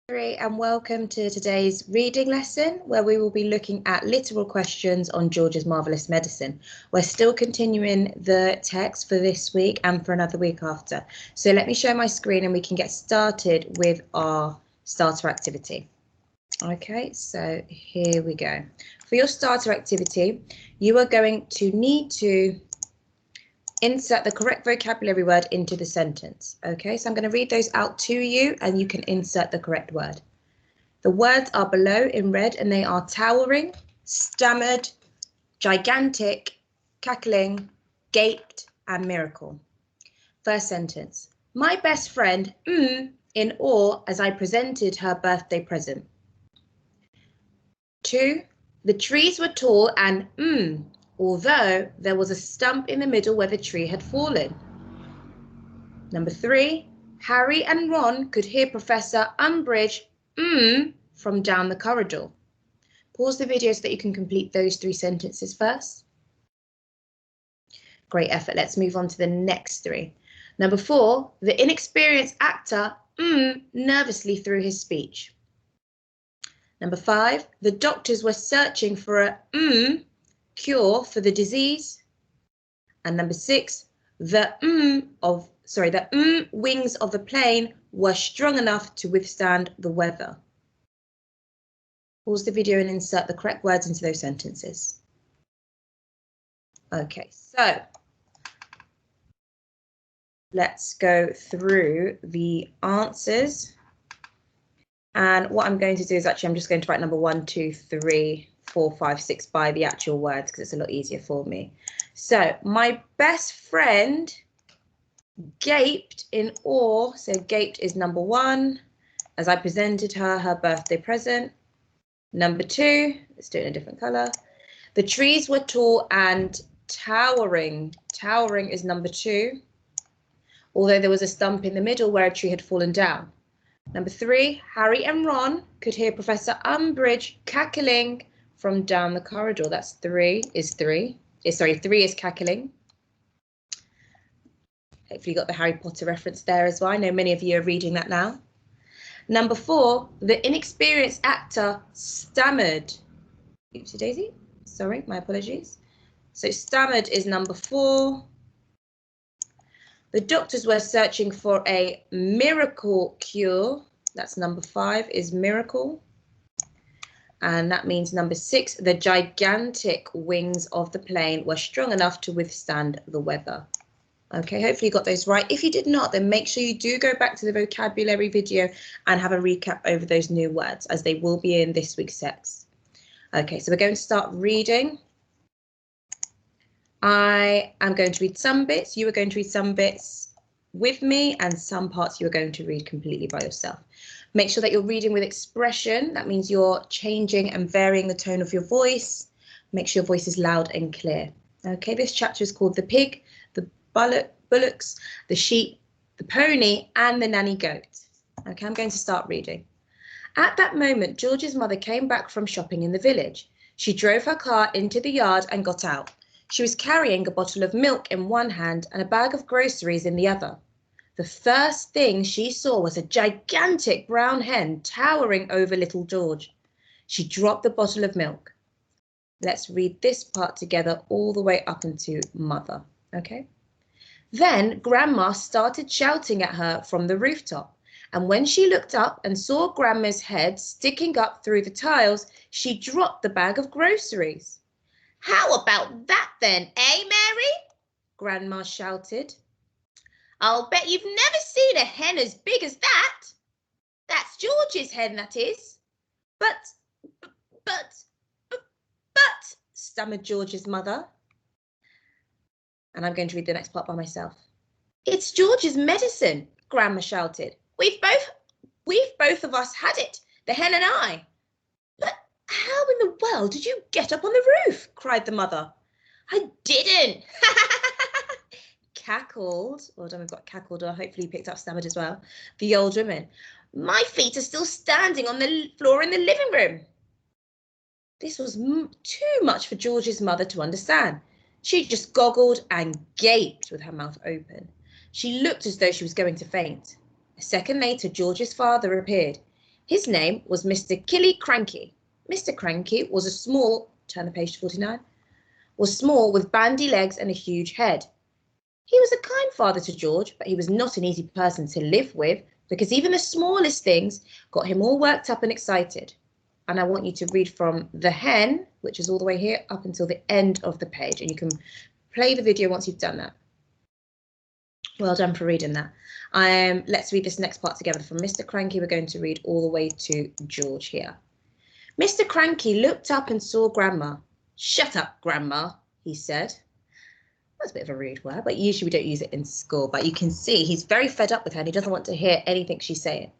And welcome to today's reading lesson, where we will be looking at literal questions on George's Marvellous Medicine. We're still continuing the text for this week and for another week after. So let me show my screen and we can get started with our starter activity. Okay, so here we go. For your starter activity, you are going to need to insert the correct vocabulary word into the sentence. Okay, so I'm going to read those out to you and you can insert the correct word. The words are below in red and they are towering, stammered, gigantic, cackling, gaped and miracle. First sentence. My best friend in awe as I presented her birthday present. 2. The trees were tall and although there was a stump in the middle where the tree had fallen. Number 3, Harry and Ron could hear Professor Umbridge from down the corridor. Pause the video so that you can complete those 3 sentences first. Great effort. Let's move on to the next 3. Number 4, the inexperienced actor nervously through his speech. Number 5, the doctors were searching for a cure for the disease. And number 6, the wings of the plane were strong enough to withstand the weather. Pause the video and insert the correct words into those sentences. Okay, so let's go through the answers. And what I'm going to do is I'm just going to write number 1, 2, 3, 4, 5, 6 by the actual words because it's a lot easier for me. So my best friend gaped in awe. So gaped is number 1 as I presented her birthday present. Number 2, let's do it in a different color. The trees were tall and towering. Towering is number 2, although there was a stump in the middle where a tree had fallen down. Number 3, Harry and Ron could hear Professor Umbridge cackling from down the corridor. That's 3 is cackling. Hopefully you got the Harry Potter reference there as well. I know many of you are reading that now. Number 4, the inexperienced actor stammered. Oopsie daisy. Sorry, my apologies. So stammered is number 4. The doctors were searching for a miracle cure. That's number 5 is miracle. And that means number 6, the gigantic wings of the plane were strong enough to withstand the weather. Okay, hopefully you got those right. If you did not, then make sure you do go back to the vocabulary video and have a recap over those new words as they will be in this week's text. Okay, so we're going to start reading. I am going to read some bits, you are going to read some bits with me, and some parts you are going to read completely by yourself. Make sure that you're reading with expression. That means you're changing and varying the tone of your voice. Make sure your voice is loud and clear. Okay, this chapter is called The Pig, the Bullocks, the Sheep, the Pony, and the Nanny Goat. Okay, I'm going to start reading. At that moment, George's mother came back from shopping in the village. She drove her car into the yard and got out. She was carrying a bottle of milk in one hand and a bag of groceries in the other. The first thing she saw was a gigantic brown hen towering over little George. She dropped the bottle of milk. Let's read this part together all the way up into mother, okay? Then Grandma started shouting at her from the rooftop, and when she looked up and saw Grandma's head sticking up through the tiles, she dropped the bag of groceries. How about that then, eh, Mary? Grandma shouted. I'll bet you've never seen a hen as big as that. That's George's hen, that is. But, stammered George's mother. And I'm going to read the next part by myself. It's George's medicine, Grandma shouted. We've both of us had it, the hen and I. But how in the world did you get up on the roof? Cried the mother. I didn't. Cackled. Well done, we've got cackled, or hopefully you picked up stammered as well. The old woman. My feet are still standing on the floor in the living room. This was too much for George's mother to understand. She just goggled and gaped with her mouth open. She looked as though she was going to faint. A second later, George's father appeared. His name was Mr. Killiecrankie. Mr. Cranky was a small, turn the page to 49, was small with bandy legs and a huge head. He was a kind father to George, but he was not an easy person to live with because even the smallest things got him all worked up and excited. And I want you to read from The Hen, which is all the way here, up until the end of the page. And you can play the video once you've done that. Well done for reading that. Let's read this next part together. From Mr. Cranky, we're going to read all the way to George here. Mr. Cranky looked up and saw Grandma. "Shut up, Grandma," he said. That's a bit of a rude word, but usually we don't use it in school. But you can see he's very fed up with her and he doesn't want to hear anything she's saying.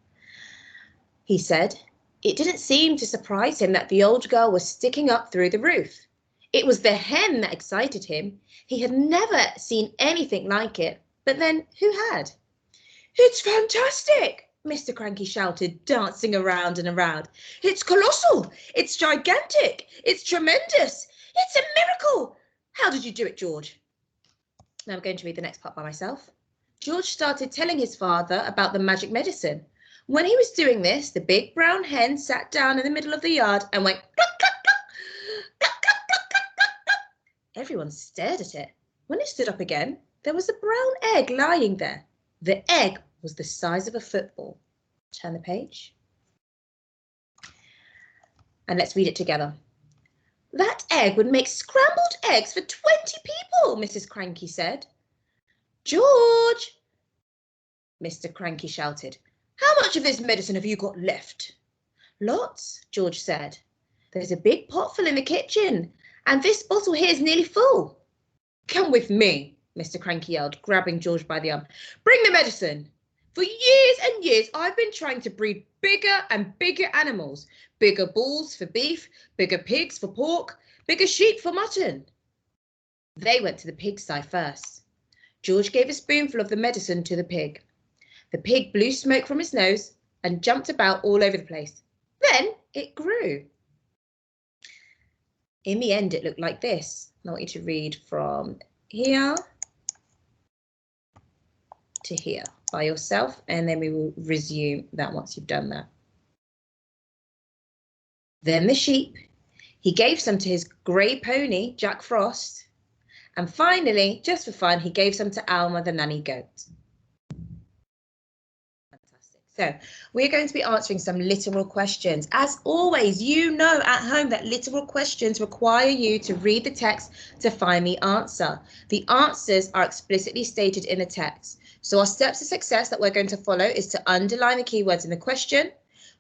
He said it didn't seem to surprise him that the old girl was sticking up through the roof. It was the hen that excited him. He had never seen anything like it. But then who had? "It's fantastic," Mr. Cranky shouted, dancing around and around. "It's colossal. It's gigantic. It's tremendous. It's a miracle. How did you do it, George?" Now I'm going to read the next part by myself. George started telling his father about the magic medicine. When he was doing this, the big brown hen sat down in the middle of the yard and went cluck, cluck, cluck, cluck, cluck, cluck, cluck, cluck, cluck. Everyone stared at it. When it stood up again, there was a brown egg lying there. The egg was the size of a football. Turn the page. And let's read it together. "That egg would make scrambled eggs for 20 people, Mrs. Cranky said. "George," Mr. Cranky shouted, "how much of this medicine have you got left?" "Lots," George said. "There's a big pot full in the kitchen, and this bottle here is nearly full." "Come with me," Mr. Cranky yelled, grabbing George by the arm. "Bring the medicine. For years and years, I've been trying to breed bigger and bigger animals. Bigger bulls for beef, bigger pigs for pork, bigger sheep for mutton." They went to the pigsty first. George gave a spoonful of the medicine to the pig. The pig blew smoke from his nose and jumped about all over the place. Then it grew. In the end, it looked like this. I want you to read from here to here by yourself, and then we will resume that once you've done that. Then the sheep. He gave some to his grey pony, Jack Frost. And finally, just for fun, he gave some to Alma, the nanny goat. Fantastic. So we're going to be answering some literal questions. As always, you know at home that literal questions require you to read the text to find the answer. The answers are explicitly stated in the text. So our steps to success that we're going to follow is to underline the keywords in the question,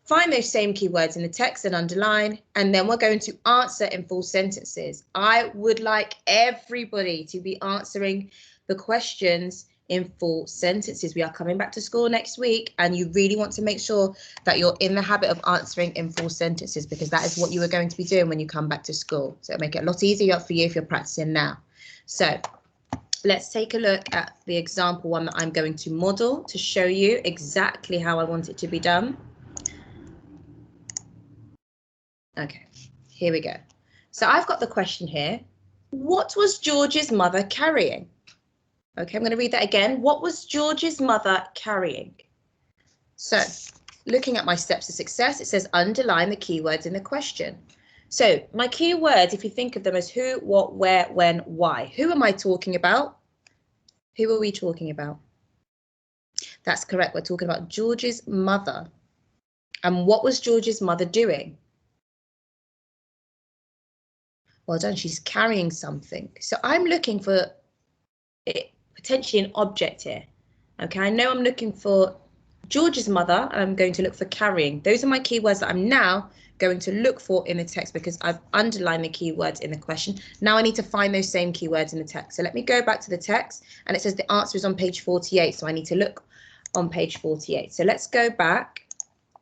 find those same keywords in the text and underline, and then we're going to answer in full sentences. I would like everybody to be answering the questions in full sentences. We are coming back to school next week, and you really want to make sure that you're in the habit of answering in full sentences, because that is what you are going to be doing when you come back to school. So it'll make it a lot easier for you if you're practicing now. So let's take a look at the example one that I'm going to model to show you exactly how I want it to be done. Okay, here we go. So I've got the question here. What was George's mother carrying? Okay, I'm going to read that again. What was George's mother carrying? So looking at my steps to success, it says underline the keywords in the question. So my keywords, if you think of them as who, what, where, when, why. Who am I talking about? Who are we talking about? That's correct. We're talking about George's mother. And what was George's mother doing? Well done. She's carrying something. So I'm looking for potentially an object here. Okay, I know I'm looking for George's mother, and I'm going to look for carrying. Those are my keywords that I'm now going to look for in the text because I've underlined the keywords in the question. Now I need to find those same keywords in the text. So let me go back to the text, and it says the answer is on page 48. So I need to look on page 48. So let's go back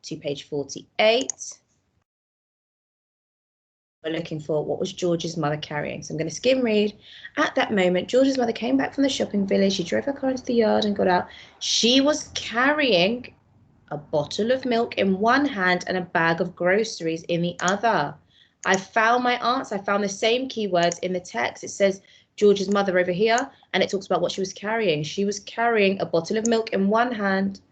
to page 48. We're looking for what was George's mother carrying. So I'm going to skim read. At that moment, George's mother came back from the shopping village. She drove her car into the yard and got out. She was carrying a bottle of milk in one hand and a bag of groceries in the other. I found my answer. I found the same keywords in the text. It says George's mother over here, and it talks about what she was carrying. She was carrying a bottle of milk in one hand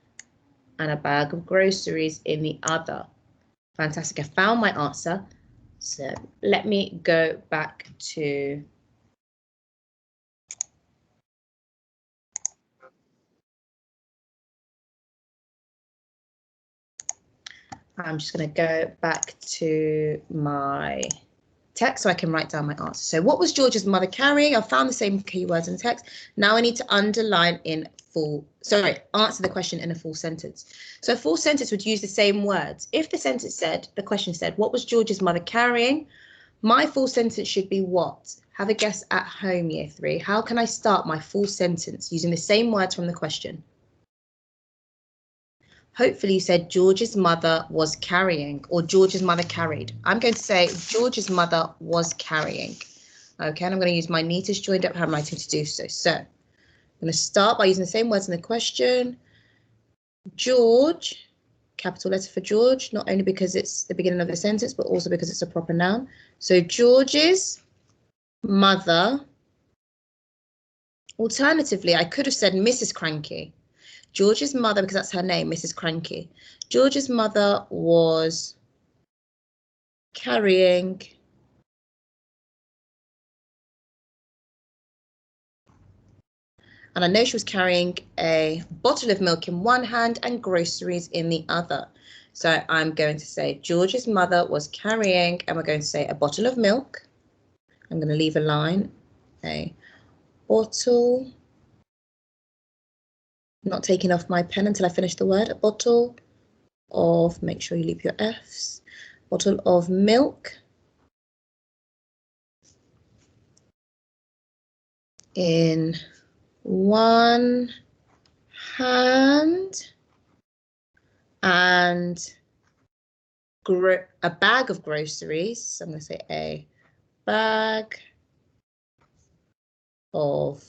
and a bag of groceries in the other. Fantastic. I found my answer. So let me go back to I'm just going to go back to my text so I can write down my answer. So what was George's mother carrying? I found the same keywords in text. Now I need to underline in answer the question in a full sentence. So a full sentence would use the same words. If the sentence said, the question said, what was George's mother carrying? My full sentence should be what? Have a guess at home, year 3. How can I start my full sentence using the same words from the question? Hopefully you said George's mother was carrying or George's mother carried. I'm going to say George's mother was carrying. Okay, and I'm going to use my neatest joined up handwriting to do so. So I'm going to start by using the same words in the question. George, capital letter for George, not only because it's the beginning of the sentence, but also because it's a proper noun. So George's mother. Alternatively, I could have said Mrs. Cranky. George's mother, because that's her name, Mrs. Cranky. George's mother was carrying and I know she was carrying a bottle of milk in one hand and groceries in the other. So I'm going to say George's mother was carrying, and we're going to say a bottle of milk. I'm going to leave a line, a bottle, not taking off my pen until I finish the word, a bottle of, make sure you leave your F's, bottle of milk in one hand and a bag of groceries. So I'm going to say a bag of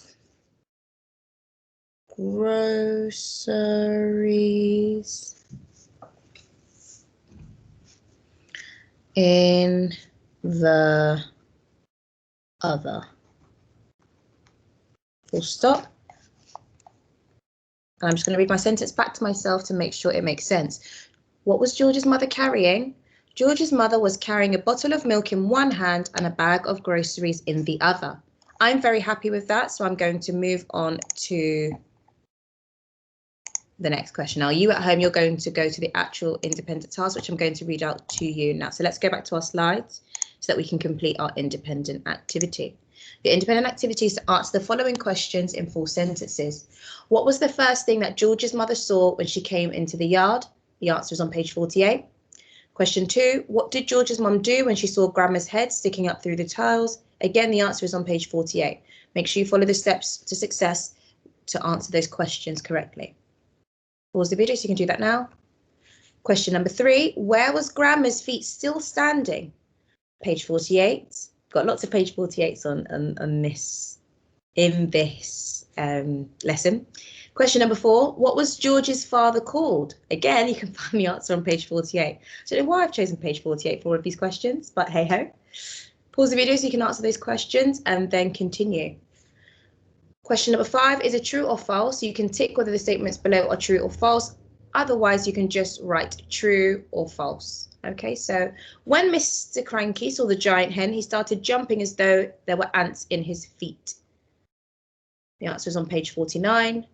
groceries in the other. Full stop. And I'm just going to read my sentence back to myself to make sure it makes sense. What was George's mother carrying? George's mother was carrying a bottle of milk in one hand and a bag of groceries in the other. I'm very happy with that, so I'm going to move on to the next question. Now, you at home, you're going to go to the actual independent task, which I'm going to read out to you now. So let's go back to our slides so that we can complete our independent activity. The independent activity is to answer the following questions in full sentences. What was the first thing that George's mother saw when she came into the yard? The answer is on page 48. Question 2, what did George's mum do when she saw Grandma's head sticking up through the tiles? Again, the answer is on page 48. Make sure you follow the steps to success to answer those questions correctly. Pause the video so you can do that now. Question number 3, where was Grandma's feet still standing? Page 48. Got lots of page 48s on this in this lesson. Question number 4, what was George's father called? Again, you can find the answer on page 48. I don't know why I've chosen page 48 for all of these questions, but hey ho. Pause the video so you can answer those questions and then continue. Question number 5 is a true or false. You can tick whether the statements below are true or false. Otherwise, you can just write true or false. Okay, so when Mr. Cranky saw the giant hen, he started jumping as though there were ants in his feet. The answer is on page 49.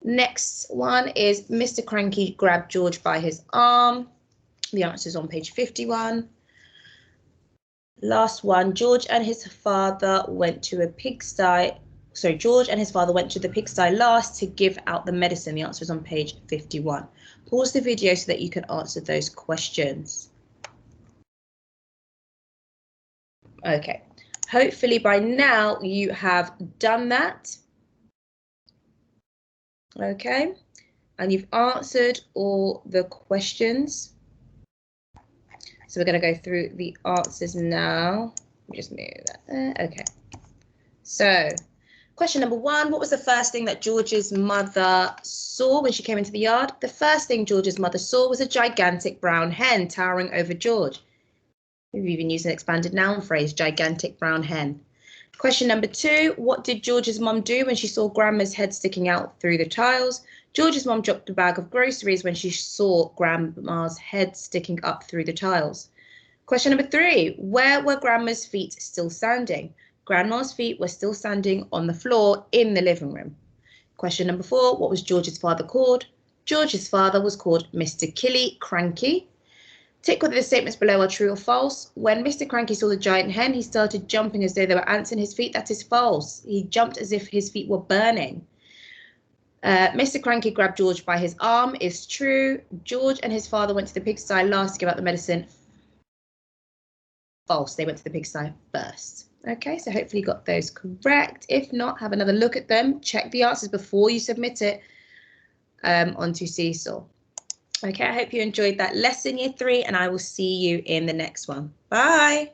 Next one is Mr. Cranky grabbed George by his arm. The answer is on page 51. Last one, George and his father went to a pigsty. So George and his father went to the pigsty last to give out the medicine. The answer is on page 51. Pause the video so that you can answer those questions. Okay, hopefully by now you have done that. Okay, and you've answered all the questions. So we're going to go through the answers now. Let me just move that there. Okay, so question number 1, what was the first thing that George's mother saw when she came into the yard? The first thing George's mother saw was a gigantic brown hen towering over George. We've even used an expanded noun phrase, gigantic brown hen. Question number 2, what did George's mum do when she saw Grandma's head sticking out through the tiles? George's mom dropped a bag of groceries when she saw Grandma's head sticking up through the tiles. Question number 3. Where were Grandma's feet still standing? Grandma's feet were still standing on the floor in the living room. Question number 4. What was George's father called? George's father was called Mr. Killy Cranky. Tick whether the statements below are true or false. When Mr. Cranky saw the giant hen, he started jumping as though there were ants in his feet. That is false. He jumped as if his feet were burning. Mr. Cranky grabbed George by his arm is true. George and his father went to the pigsty last to give out the medicine. False. They went to the pigsty first. Okay, so hopefully you got those correct. If not, have another look at them. Check the answers before you submit it onto Seesaw. Okay, I hope you enjoyed that lesson, Year 3, and I will see you in the next one. Bye.